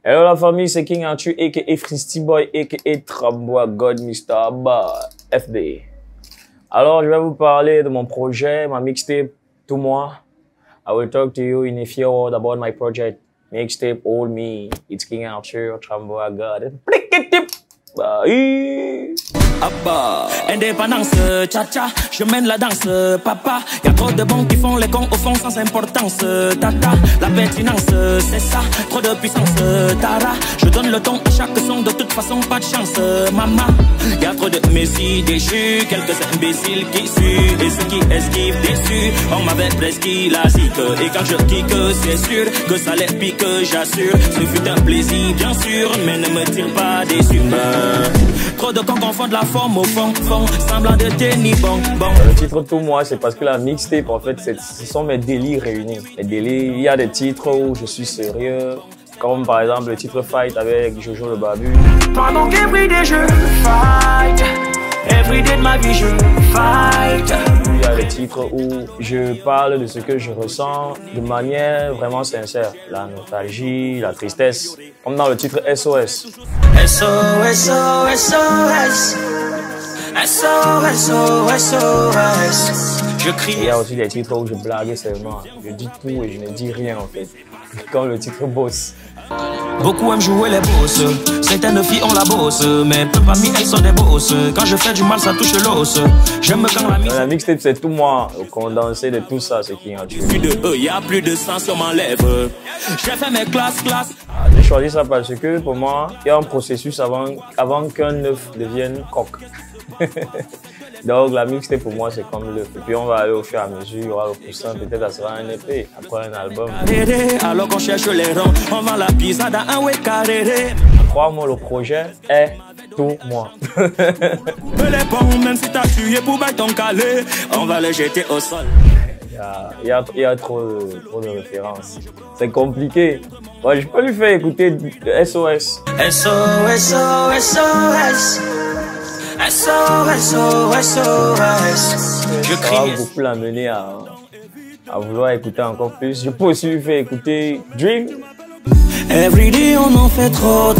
Hello la famille, c'est King Arthur aka Fristy Boy aka Trambois God Mr. Abba FD. Alors je vais vous parler de mon projet, ma mixtape, tout moi. I will talk to you in a few words about my project. Mixtape, all me. It's King Arthur, Trambois God. Bye. Abba, indépendance, cha-cha, je mène la danse, papa. Y'a trop de bons qui font les cons au fond sans importance, tata. La pertinence, c'est ça, trop de puissance, tara. Je donne le ton à chaque son, de toute façon pas de chance, maman. Y'a trop de messie déchus, quelques imbéciles qui suent, et ceux qui esquivent déçus. On m'avait prescrit la zik, et quand je kick, c'est sûr que ça les pique, j'assure. Ce fut un plaisir, bien sûr, mais ne me tire pas déçu. Trop de cons confondent la forme au fond, semblant de tenir bon. Le titre Tout moi, c'est parce que la mixtape, en fait, ce sont mes délires réunis. Les délires, il y a des titres où je suis sérieux, comme par exemple le titre Fight avec Jojo le Babu. Pendant qu'everyday je fight, everyday de ma vie je fight. Il y a des titres où je parle de ce que je ressens de manière vraiment sincère. La nostalgie, la tristesse, comme dans le titre SOS. SOS, SOS, SOS, SOS. Je crie. Il y a aussi des titres où je blague seulement. Je dis tout et je ne dis rien en fait. Comme le titre Boss. Beaucoup aiment jouer les boss. Certaines filles ont la bosse, mais peu parmi elles sont des bosses. Quand je fais du mal, ça touche l'os. J'aime quand la mixtape, c'est tout moi. Le condensé de tout ça, c'est qui en Dieu. Plus de eux, y a plus de sang sur ma lèvre. J'ai fait mes classes. J'ai choisi ça parce que pour moi, il y a un processus avant qu'un œuf devienne coq. Donc la mixtape pour moi c'est comme l'œuf. Et puis on va aller au fur et à mesure, il y aura le poussin, peut-être ça sera un EP, après un album. Alors qu'on cherche les ronds, on vend la pizza dans un carré. Crois-moi, le projet est tout moi. Les bons, même si t'as tué pour battre ton calé, on va les jeter au sol. Il y a trop de références. C'est compliqué. Ouais, je peux lui faire écouter SOS. SOS, SOS. SOS, SOS. Je crie. Ça va beaucoup l'amener à vouloir écouter encore plus. Je peux aussi lui faire écouter Dream. Everyday on en fait trop.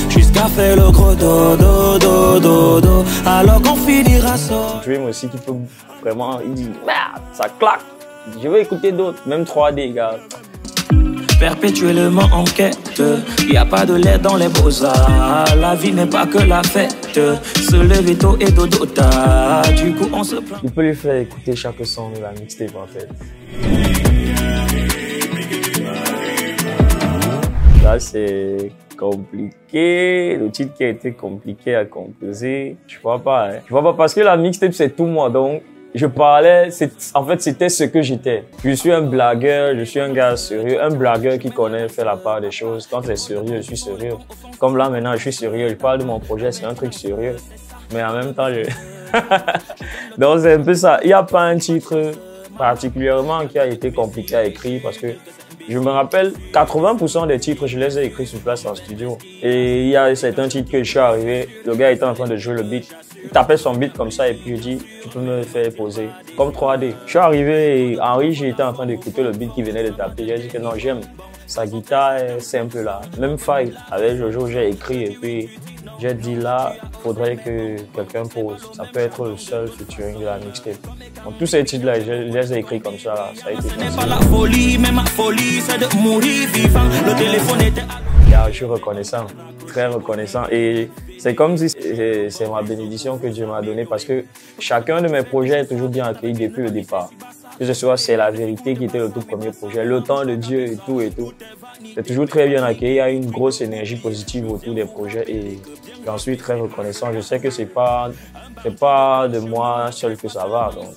Jusqu'à faire le gros do. Alors qu'on finira ça. Dream aussi qui peut vraiment, il dit merde, ça claque. Je veux écouter d'autres, même 3D gars. Perpétuellement en quête, y a pas de lait dans les beaux-arts. La vie n'est pas que la fête, se lever tôt et dodo tard. Du coup on se plaint. Il peut lui faire écouter chaque son de la mixtape en fait. Là c'est compliqué, le titre qui a été compliqué à composer, je vois pas parce que la mixtape c'est tout moi, donc je parlais, en fait c'était ce que j'étais. Je suis un blagueur, je suis un gars sérieux, un blagueur qui connaît faire la part des choses. Quand c'est sérieux, je suis sérieux. Comme là maintenant je suis sérieux, je parle de mon projet, c'est un truc sérieux. Mais en même temps, donc c'est un peu ça. Il n'y a pas un titre particulièrement qui a été compliqué à écrire parce que je me rappelle 80% des titres, je les ai écrits sur place en studio. Et il y a certains titres que je suis arrivé, le gars était en train de jouer le beat. Il tapait son beat comme ça et puis je dis, tu peux me faire poser. Comme 3D. Je suis arrivé et Henri, j'étais en train d'écouter le beat qui venait de taper. J'ai dit que non, j'aime. Sa guitare est simple là. Même Fight, avec Jojo, j'ai écrit et puis j'ai dit là, faudrait que quelqu'un pose. Ça peut être le seul featuring de la mixtape. Donc tous ces titres-là, je les ai écrits comme ça. Là. Ça a été pas la folie, mais ma folie, c'est de mourir vivant. Le téléphone était... Je suis reconnaissant, très reconnaissant. Et c'est comme si c'est ma bénédiction que Dieu m'a donnée parce que chacun de mes projets est toujours bien accueilli depuis le départ. Que ce soit C'est la vérité qui était le tout premier projet, Le temps de Dieu et tout. C'est toujours très bien accueilli, il y a une grosse énergie positive autour des projets et j'en suis très reconnaissant. Je sais que c'est pas de moi seul que ça va. Donc.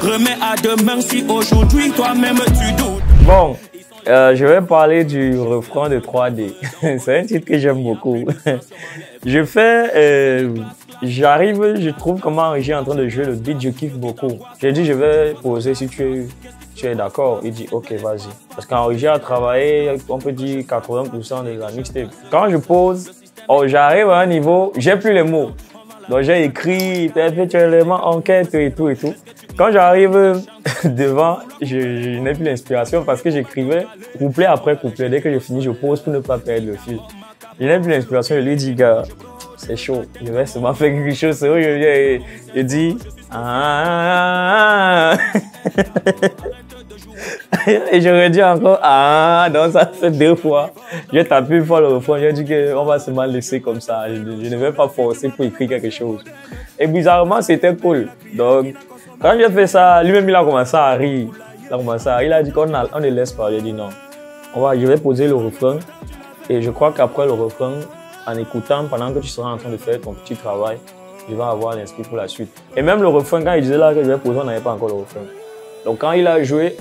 Remets à demain si aujourd'hui toi-même tu doutes. Bon, je vais parler du refrain de 3D. C'est un titre que j'aime beaucoup. J'arrive, je trouve comment Henri est en train de jouer le beat, je kiffe beaucoup. J'ai dit, je vais poser si tu es d'accord. Il dit, ok, vas-y. Parce qu'Henri a travaillé, on peut dire 80% de la mixtape. Quand je pose, j'arrive à un niveau, j'ai plus les mots. Donc j'ai écrit perpétuellement enquête et tout. Quand j'arrive devant, je n'ai plus l'inspiration parce que j'écrivais couplet après couplet. Dès que je finis, je pose pour ne pas perdre le fil. Je n'ai plus l'inspiration. Je lui dis, gars, c'est chaud. Je vais seulement faire quelque chose. C'est vrai, je dis, ah. Et j'aurais dit encore, ah, donc ça fait 2 fois. J'ai tapé une fois le refrain, j'ai dit qu'on va seulement laisser comme ça. Je ne vais pas forcer pour écrire quelque chose. Et bizarrement, c'était cool. Donc, quand j'ai fait ça, lui-même, il a commencé à rire. Il a dit qu'on ne laisse pas. J'ai dit non. Je vais poser le refrain. Et je crois qu'après le refrain, en écoutant, pendant que tu seras en train de faire ton petit travail, je vais avoir l'inscrit pour la suite. Et même le refrain, quand il disait là que je vais poser, on n'avait pas encore le refrain. Donc, quand il a joué,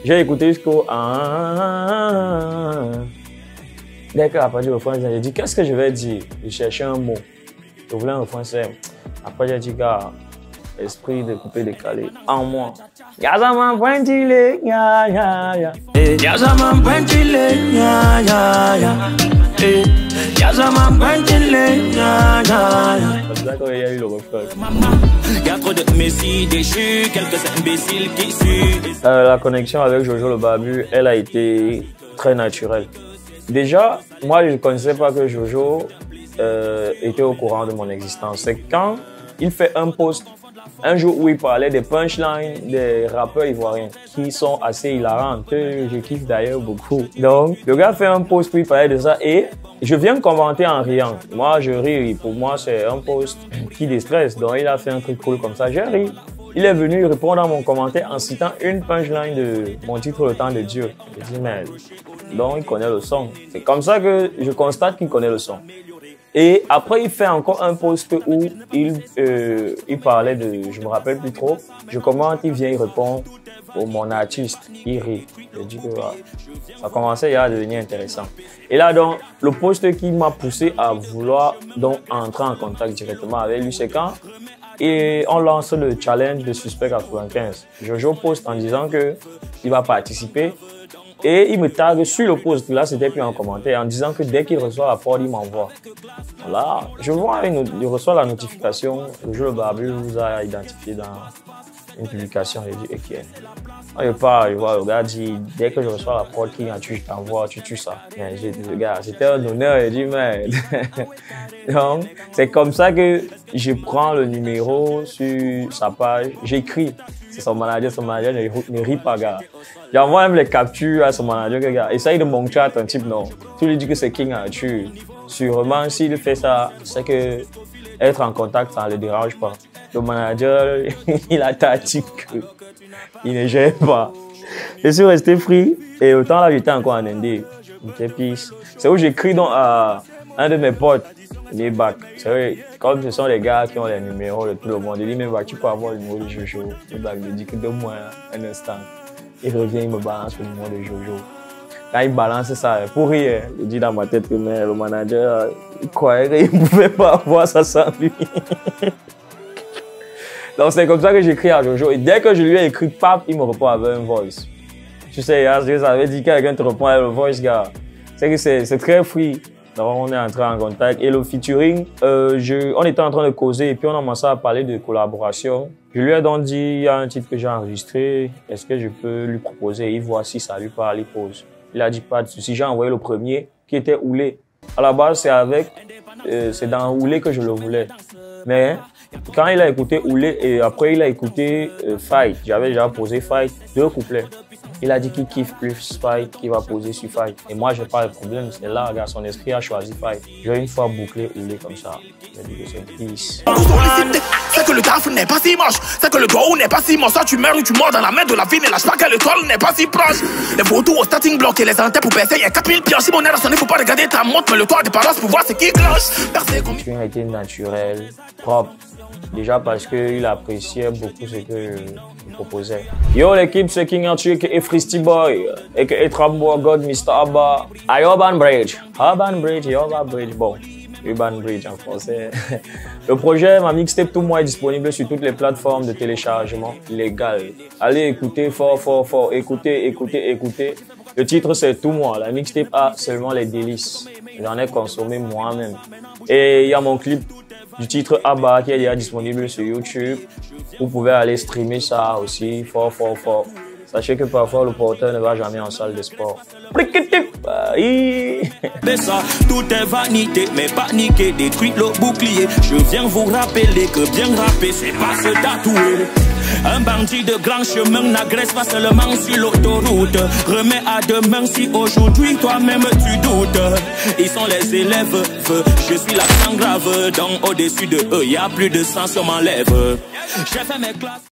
j'ai écouté jusqu'au Dès qu'il a parlé du refrain, j'ai dit qu'est-ce que je vais dire? Je cherchais un mot. Je voulais un refrain simple. Après, j'ai dit, gars, esprit de couper décalé en moi. Yazaman pointile, ya ya ya. Yazaman pointile, ya ya ya. Yazaman pointile, ya ya ya. C'est ça qu'il y a eu le refrain. Il y a trop de messies déchus, quelques imbéciles qui suivent. La connexion avec Jojo le Barbu, elle a été très naturelle. Déjà, moi, je ne connaissais pas que Jojo était au courant de mon existence. C'est quand il fait un post un jour où il parlait des punchlines des rappeurs ivoiriens qui sont assez hilarants, que je kiffe d'ailleurs beaucoup. Donc, le gars fait un post où il parlait de ça et je viens commenter en riant. Moi, je ris. Pour moi, c'est un post qui déstresse. Donc, il a fait un truc cool comme ça. J'ai ri. Il est venu répondre à mon commentaire en citant une punchline de mon titre Le Temps de Dieu. Je dis, mais donc, il connaît le son. C'est comme ça que je constate qu'il connaît le son. Et après, il fait encore un post où il parlait de, je me rappelle plus trop, je commente, il vient, il répond au mon artiste, il rit. Je dis que voilà, ça commençait à devenir intéressant. Et là, donc, le post qui m'a poussé à vouloir donc entrer en contact directement avec lui, c'est quand on lance le challenge de Suspect 95. Jojo poste en disant que il va participer. Et il me tague sur le post, là c'était plus en commentaire, en disant que dès qu'il reçoit la prod, il m'envoie. Voilà, je reçois la notification, le jeu Le Barbu vous a identifié dans une publication, j'ai dit ok. Quand je pars, je vois le gars dit, dès que je reçois la prod qui je t'envoie, tu tues ça. J'ai dit, le gars, c'était un honneur, j'ai dit, mais. Donc, c'est comme ça que je prends le numéro sur sa page, j'écris. C'est son manager ne rit pas, gars. J'envoie même les captures à son manager, que gars, essaye de montrer à ton type, non. Tu lui dis que c'est King Arthur. Sûrement, s'il fait ça, c'est que être en contact, ça ne le dérange pas. Le manager, il a tactique, il ne gère pas. Je suis resté free et autant là, j'étais encore en Indé. C'est où j'écris donc à un de mes potes, les bacs. C'est vrai, comme ce sont les gars qui ont les numéros de tout le monde, il dit, mais bah, tu peux avoir le numéro de Jojo. Le bac me dit que donne-moi un instant. Il revient, il me balance le numéro de Jojo. Quand il balance ça, pour rire, il dit dans ma tête que mais, le manager, il croyait qu'il ne pouvait pas avoir ça sans lui. Donc c'est comme ça que j'écris à Jojo. Et dès que je lui ai écrit, pap, il me répond avec un voice. Tu sais, ça avait dit que quelqu'un te répond avec le voice, gars. C'est que c'est très free. Donc on est entré en contact. Et le featuring, on était en train de causer et puis on a commencé à parler de collaboration. Je lui ai donc dit, il y a un titre que j'ai enregistré, est-ce que je peux lui proposer? Il voit si ça lui parle, il pose. Il a dit pas de souci. J'ai envoyé le premier qui était Oulé. À la base, c'est dans Oulé que je le voulais. Mais quand il a écouté Oulé et après il a écouté Fight, j'avais déjà posé Fight, 2 couplets. Il a dit qu'il kiffe plus Fight, qu'il va poser sur Fight. Et moi, j'ai pas de problème. C'est là, regarde, son esprit a choisi Fight. J'ai une fois bouclé Oulé comme ça. J'ai dit que c'est peace. C'est que le taf n'est pas si moche. C'est que le go n'est pas si moche. Soit tu meurs ou tu mords dans la main de la vie. Ne lâche pas que l'étoile n'est pas si proche. Les vautours au starting block et les antennes pour baisser. Il y a 4000 pioches. Si mon air a sonné, faut pas regarder ta montre. Mais le toit des paroles pour voir ce qui cloche. Le film a été naturel, propre. Déjà parce qu'il appréciait beaucoup ce que je proposais. Yo l'équipe, c'est King Arthur et Fristy Boy, et Trambo God, Mr. Abba, à Urban Bridge. Urban Bridge, bon, Urban Bridge en français. Le projet, ma mixtape Tout Moi est disponible sur toutes les plateformes de téléchargement légal. Allez écouter fort, écoutez. Le titre c'est Tout Moi, la mixtape a seulement les délices. J'en ai consommé moi-même. Et il y a mon clip du titre Abba qui est déjà disponible sur YouTube. Vous pouvez aller streamer ça aussi, fort. Sachez que parfois le porteur ne va jamais en salle de sport. Tout est vanité, mais paniquer, détruire le bouclier. Je viens vous rappeler que bien rapper, c'est pas se tatouer. Un bandit de grand chemin n'agresse pas seulement sur l'autoroute. Remets à demain si aujourd'hui toi-même tu doutes. Ils sont les élèves, je suis l'accent grave. Donc au-dessus de eux, y a plus de sang sur ma lèvre. J'ai fait mes classes.